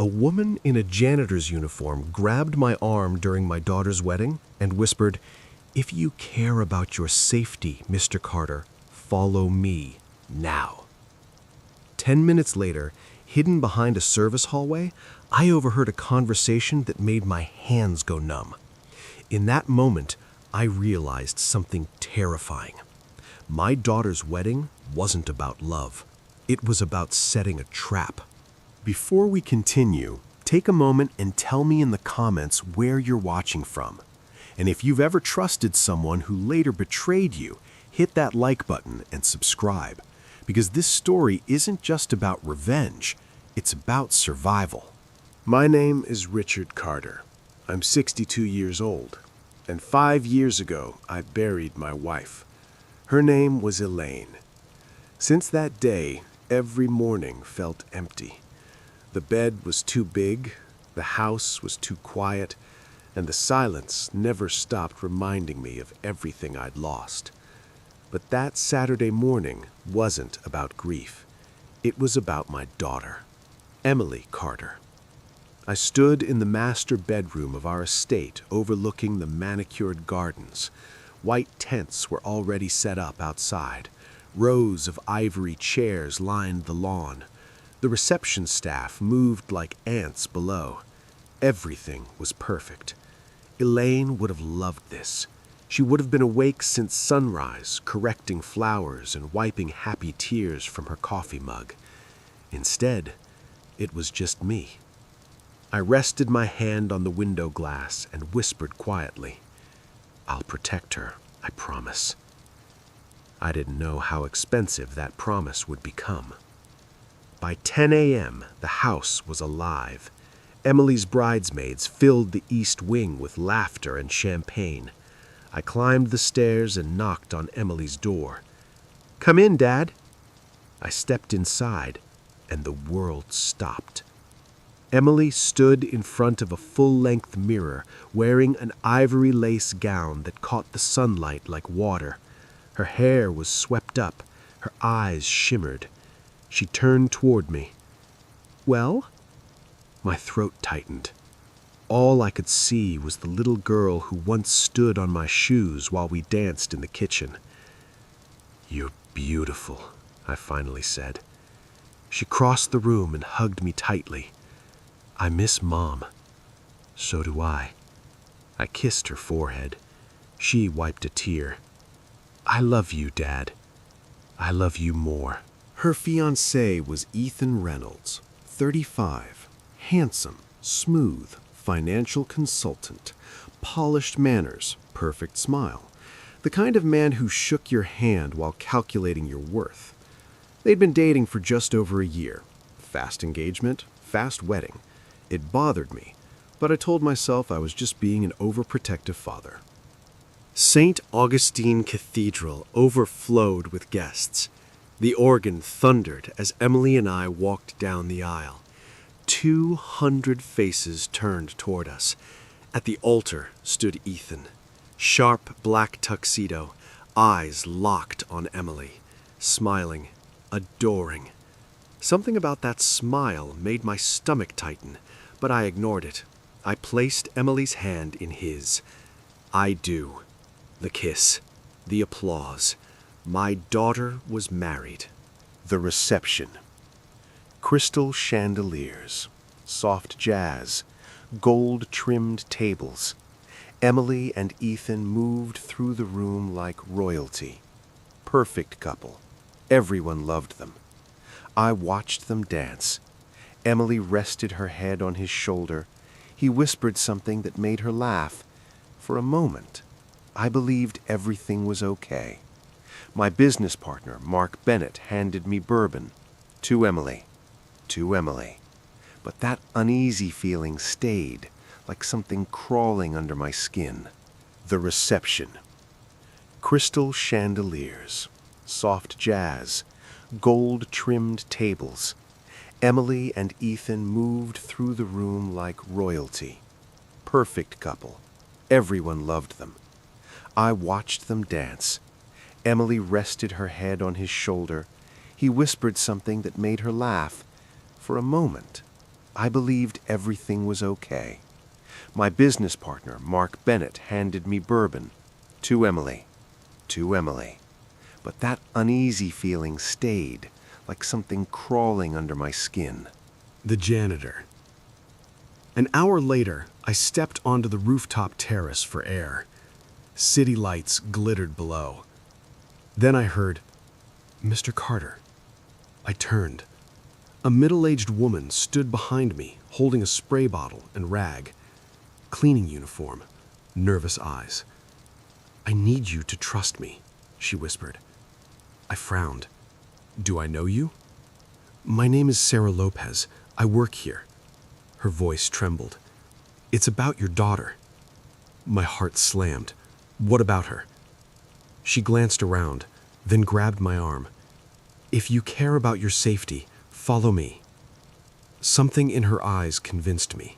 A woman in a janitor's uniform grabbed my arm during my daughter's wedding and whispered, "If you care about your safety, Mr. Carter, follow me now." 10 minutes later, hidden behind a service hallway, I overheard a conversation that made my hands go numb. In that moment, I realized something terrifying. My daughter's wedding wasn't about love. It was about setting a trap. Before we continue, take a moment and tell me in the comments where you're watching from. And if you've ever trusted someone who later betrayed you, hit that like button and subscribe. Because this story isn't just about revenge, it's about survival. My name is Richard Carter. I'm 62 years old. And 5 years ago, I buried my wife. Her name was Elaine. Since that day, every morning felt empty. The bed was too big, the house was too quiet, and the silence never stopped reminding me of everything I'd lost. But that Saturday morning wasn't about grief. It was about my daughter, Emily Carter. I stood in the master bedroom of our estate overlooking the manicured gardens. White tents were already set up outside. Rows of ivory chairs lined the lawn. The reception staff moved like ants below. Everything was perfect. Elaine would have loved this. She would have been awake since sunrise, correcting flowers and wiping happy tears from her coffee mug. Instead, it was just me. I rested my hand on the window glass and whispered quietly, "I'll protect her, I promise." I didn't know how expensive that promise would become. By 10 a.m., the house was alive. Emily's bridesmaids filled the east wing with laughter and champagne. I climbed the stairs and knocked on Emily's door. "Come in, Dad." I stepped inside, and the world stopped. Emily stood in front of a full-length mirror, wearing an ivory lace gown that caught the sunlight like water. Her hair was swept up, her eyes shimmered. She turned toward me. "Well?" My throat tightened. All I could see was the little girl who once stood on my shoes while we danced in the kitchen. "You're beautiful," I finally said. She crossed the room and hugged me tightly. "I miss Mom." "So do I." I kissed her forehead. She wiped a tear. "I love you, Dad. I love you more." Her fiancé was Ethan Reynolds, 35, handsome, smooth, financial consultant, polished manners, perfect smile, the kind of man who shook your hand while calculating your worth. They'd been dating for just over a year. Fast engagement, fast wedding. It bothered me, but I told myself I was just being an overprotective father. St. Augustine Cathedral overflowed with guests. The organ thundered as Emily and I walked down the aisle. 200 faces turned toward us. At the altar stood Ethan. Sharp black tuxedo, eyes locked on Emily, smiling, adoring. Something about that smile made my stomach tighten, but I ignored it. I placed Emily's hand in his. "I do." The kiss, the applause. My daughter was married. The reception. Crystal chandeliers, soft jazz, gold-trimmed tables. Emily and Ethan moved through the room like royalty. Perfect couple. Everyone loved them. I watched them dance. Emily rested her head on his shoulder. He whispered something that made her laugh. For a moment, I believed everything was okay. My business partner, Mark Bennett, handed me bourbon. To Emily. To Emily. But that uneasy feeling stayed, like something crawling under my skin. The reception. Crystal chandeliers, soft jazz, gold-trimmed tables. Emily and Ethan moved through the room like royalty. Perfect couple. Everyone loved them. I watched them dance. Emily rested her head on his shoulder. He whispered something that made her laugh. For a moment, I believed everything was okay. My business partner, Mark Bennett, handed me bourbon. To Emily. To Emily. But that uneasy feeling stayed, like something crawling under my skin. The janitor. An hour later, I stepped onto the rooftop terrace for air. City lights glittered below. Then I heard, "Mr. Carter." I turned. A middle-aged woman stood behind me, holding a spray bottle and rag. Cleaning uniform, nervous eyes. "I need you to trust me," she whispered. I frowned. "Do I know you?" "My name is Sarah Lopez. I work here." Her voice trembled. "It's about your daughter." My heart slammed. "What about her?" She glanced around, then grabbed my arm. "If you care about your safety, follow me." Something in her eyes convinced me.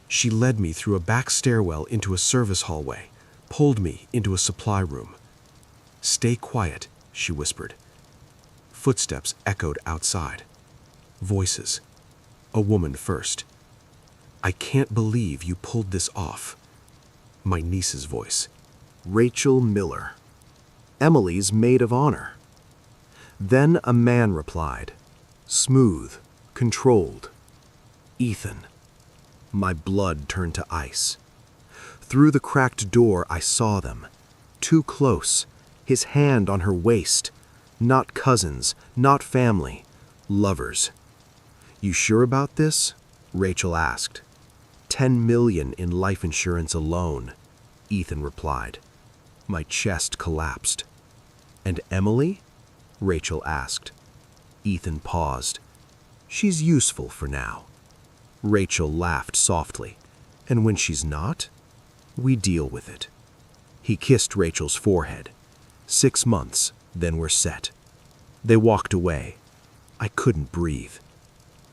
She led me through a back stairwell into a service hallway, pulled me into a supply room. "Stay quiet," she whispered. Footsteps echoed outside. Voices. A woman first. "I can't believe you pulled this off." My niece's voice. "Rachel Miller. Emily's maid of honor." Then a man replied. Smooth, controlled. "Ethan." My blood turned to ice. Through the cracked door, I saw them. Too close, his hand on her waist. Not cousins, not family, lovers. "You sure about this?" Rachel asked. $10 million in life insurance alone," Ethan replied. My chest collapsed. "And Emily?" Rachel asked. Ethan paused. "She's useful for now." Rachel laughed softly. "And when she's not, we deal with it." He kissed Rachel's forehead. 6 months, then we're set. They walked away. I couldn't breathe.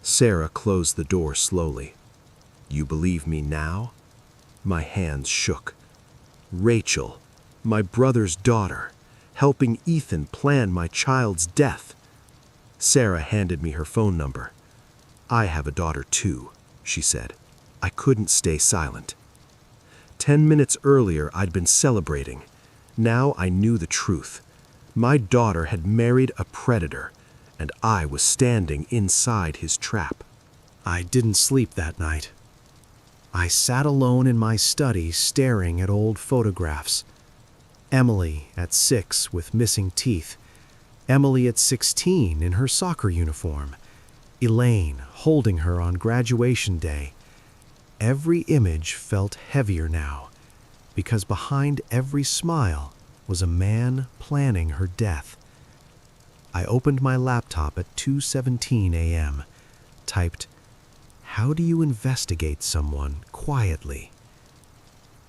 Sarah closed the door slowly. "You believe me now?" My hands shook. Rachel, my brother's daughter, helping Ethan plan my child's death. Sarah handed me her phone number. "I have a daughter too," she said. I couldn't stay silent. 10 minutes earlier, I'd been celebrating. Now I knew the truth. My daughter had married a predator, and I was standing inside his trap. I didn't sleep that night. I sat alone in my study staring at old photographs. Emily at 6 with missing teeth. Emily at 16 in her soccer uniform. Elaine holding her on graduation day. Every image felt heavier now, because behind every smile was a man planning her death. I opened my laptop at 2:17 a.m., typed, "How do you investigate someone quietly?"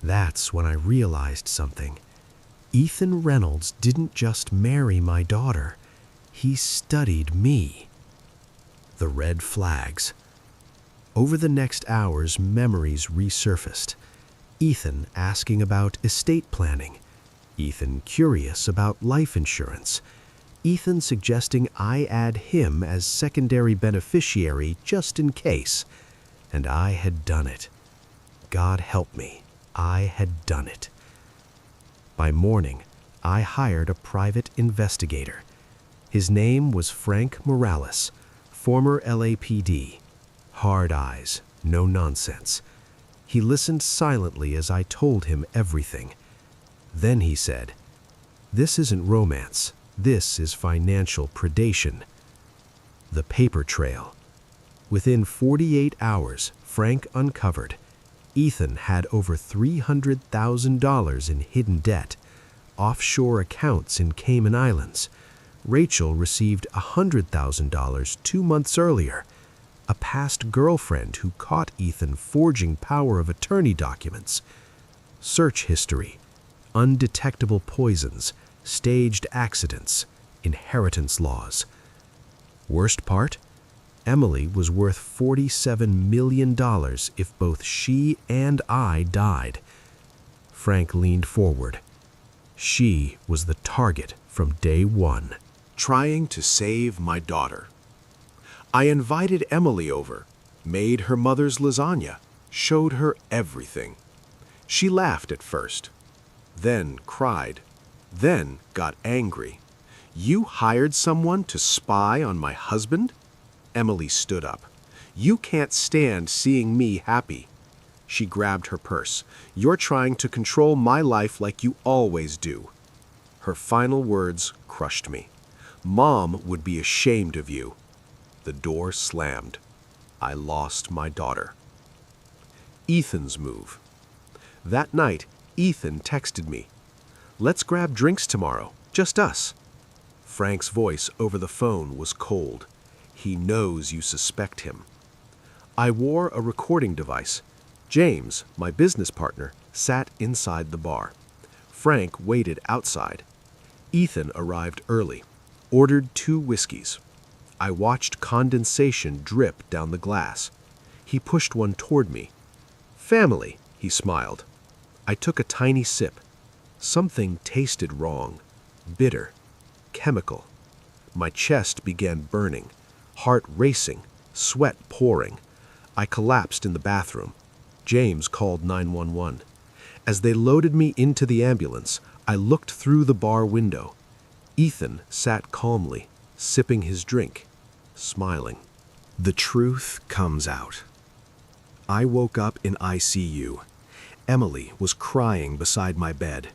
That's when I realized something. Ethan Reynolds didn't just marry my daughter, he studied me. The red flags. Over the next hours, memories resurfaced. Ethan asking about estate planning. Ethan curious about life insurance. Ethan suggesting I add him as secondary beneficiary just in case. And I had done it. God help me, I had done it. By morning, I hired a private investigator. His name was Frank Morales, former LAPD. Hard eyes, no nonsense. He listened silently as I told him everything. Then he said, "This isn't romance. This is financial predation." The paper trail. Within 48 hours, Frank uncovered. Ethan had over $300,000 in hidden debt, offshore accounts in Cayman Islands. Rachel received $100,000 2 months earlier. A past girlfriend who caught Ethan forging power of attorney documents. Search history. Undetectable poisons, staged accidents, inheritance laws. Worst part? Emily was worth $47 million if both she and I died. Frank leaned forward. She was the target from day one. Trying to save my daughter. I invited Emily over. made her mother's lasagna, showed her everything. She laughed at first, then cried, then got angry. You hired someone to spy on my husband? Emily stood up. You can't stand seeing me happy. She grabbed her purse. You're trying to control my life like you always do. Her final words crushed me. Mom would be ashamed of you. The door slammed. I lost my daughter. Ethan's move. That night, Ethan texted me. Let's grab drinks tomorrow, just us. Frank's voice over the phone was cold. He knows you suspect him. I wore a recording device. James, my business partner, sat inside the bar. Frank waited outside. Ethan arrived early, ordered 2 whiskeys. I watched condensation drip down the glass. He pushed one toward me. Family, he smiled. I took a tiny sip. Something tasted wrong. Bitter. Chemical. My chest began burning, heart racing, sweat pouring. I collapsed in the bathroom. James called 911. As they loaded me into the ambulance, I looked through the bar window. Ethan sat calmly, sipping his drink, smiling. The truth comes out. I woke up in ICU. Emily was crying beside my bed.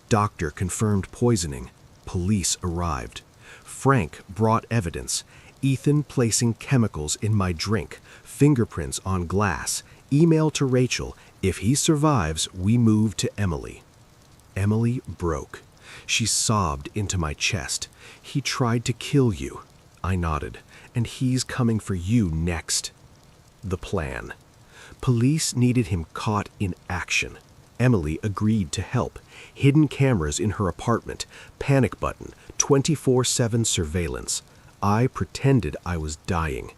Doctor confirmed poisoning. Police arrived. Frank brought evidence. Ethan placing chemicals in my drink, fingerprints on glass, email to Rachel. If he survives, we move to Emily. Emily broke. She sobbed into my chest. He tried to kill you. I nodded. And he's coming for you next. The plan. Police needed him caught in action. Emily agreed to help. Hidden cameras in her apartment, panic button, 24/7 surveillance. I pretended I was dying.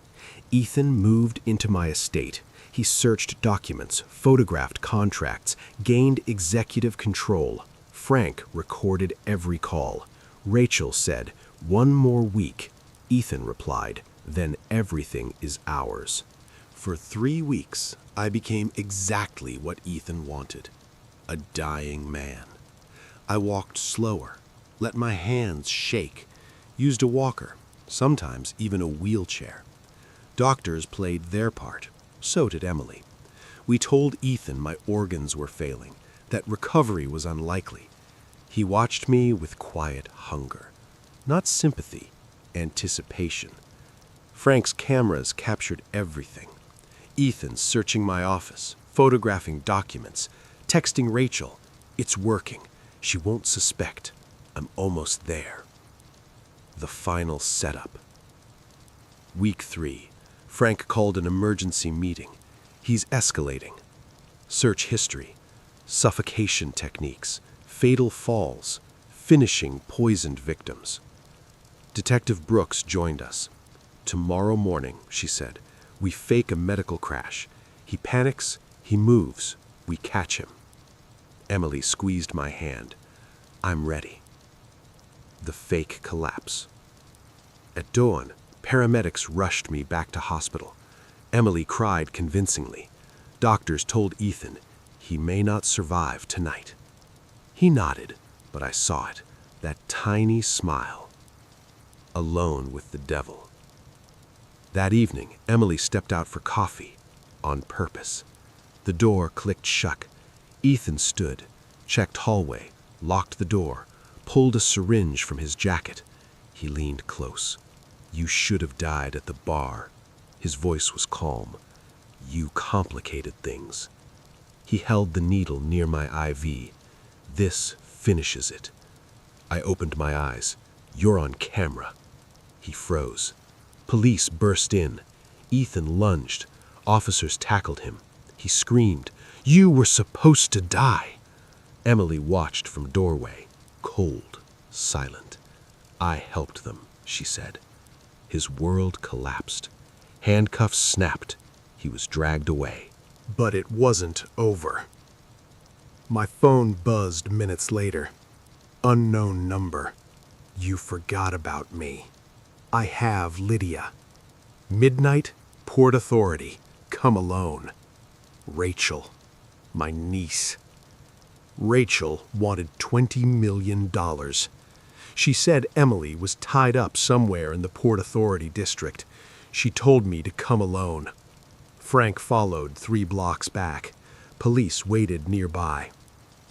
Ethan moved into my estate. He searched documents, photographed contracts, gained executive control. Frank recorded every call. Rachel said, 1 more week. Ethan replied, then everything is ours. For 3 weeks, I became exactly what Ethan wanted. A dying man. I walked slower, let my hands shake, used a walker, sometimes even a wheelchair. Doctors played their part, so did Emily. We told Ethan my organs were failing, that recovery was unlikely. He watched me with quiet hunger, not sympathy, anticipation. Frank's cameras captured everything. Ethan searching my office, photographing documents, texting Rachel. It's working. She won't suspect. I'm almost there. The final setup. Week 3. Frank called an emergency meeting. He's escalating. Search history. Suffocation techniques. Fatal falls. Finishing poisoned victims. Detective Brooks joined us. Tomorrow morning, she said, we fake a medical crash. He panics, he moves, we catch him. Emily squeezed my hand. I'm ready. The fake collapse. At dawn, paramedics rushed me back to hospital. Emily cried convincingly. Doctors told Ethan he may not survive tonight. He nodded, but I saw it, that tiny smile. Alone with the devil. That evening, Emily stepped out for coffee, on purpose. The door clicked shut. Ethan stood, checked hallway, locked the door, pulled a syringe from his jacket. He leaned close. You should have died at the bar. His voice was calm. You complicated things. He held the needle near my IV. This finishes it. I opened my eyes. You're on camera. He froze. Police burst in. Ethan lunged. Officers tackled him. He screamed, You were supposed to die. Emily watched from doorway, cold, silent. I helped them, she said. His world collapsed. Handcuffs snapped. He was dragged away. But it wasn't over. My phone buzzed minutes later. Unknown number. You forgot about me. I have Lydia. Midnight, Port Authority. come alone. Rachel, my niece. Rachel wanted $20 million. She said Emily was tied up somewhere in the Port Authority district. She told me to come alone. Frank followed 3 blocks back. Police waited nearby.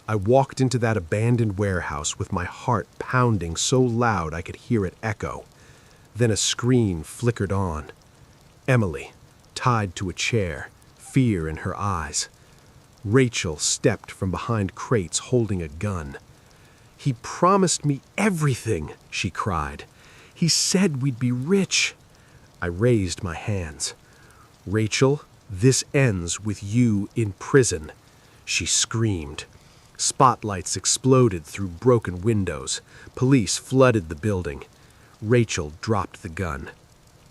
I walked into that abandoned warehouse with my heart pounding so loud I could hear it echo. Then a screen flickered on. Emily, tied to a chair, fear in her eyes. Rachel stepped from behind crates holding a gun. "He promised me everything," she cried. "He said we'd be rich." I raised my hands. "Rachel, this ends with you in prison," she screamed. Spotlights exploded through broken windows. Police flooded the building. Rachel dropped the gun.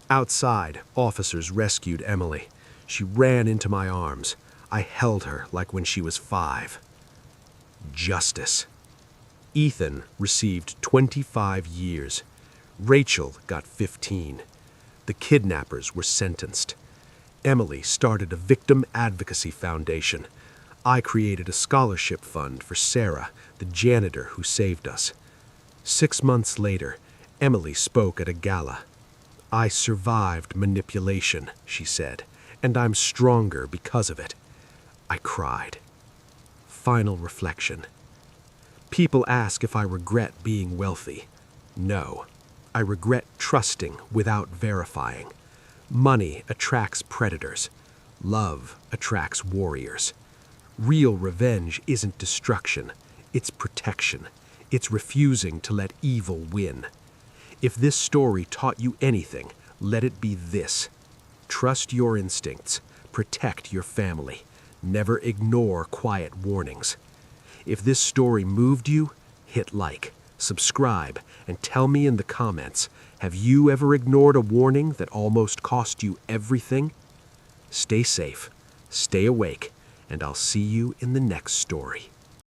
Outside, officers rescued Emily. She ran into my arms. I held her like when she was 5. Justice. Ethan received 25 years. Rachel got 15. The kidnappers were sentenced. Emily started a victim advocacy foundation. I created a scholarship fund for Sarah, the janitor who saved us. 6 months later, Emily spoke at a gala. "I survived manipulation," she said, "and I'm stronger because of it." I cried. Final reflection. People ask if I regret being wealthy. No, I regret trusting without verifying. Money attracts predators. Love attracts warriors. Real revenge isn't destruction, it's protection. It's refusing to let evil win. If this story taught you anything, let it be this. Trust your instincts. Protect your family. Never ignore quiet warnings. If this story moved you, hit like, subscribe, and tell me in the comments, have you ever ignored a warning that almost cost you everything? Stay safe, stay awake, and I'll see you in the next story.